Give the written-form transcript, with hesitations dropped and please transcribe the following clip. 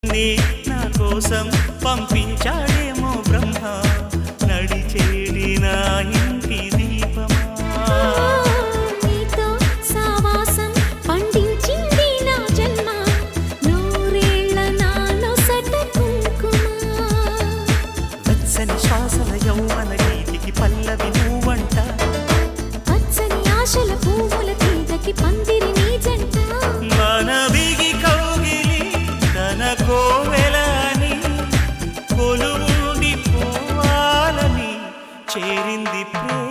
నా కోసం పంపించాడేమో బ్రహ్మ నడిచేడి నా ఇంటి దీపమా నీతో సావాసం పండించింది నా జన్మ నూరేళ్ల నాలో సట కుంకుమ వెచ్చని శ్వాసల యౌవన గీతికి పల్లవి నువ్వంట పచ్చని ఆశల పువ్వుల తీగకి పందిరి నీ జంట మనవిగి కౌగిలి తన కోవెలని కొలువుండి పోవాలని చేరింది ప్రేమ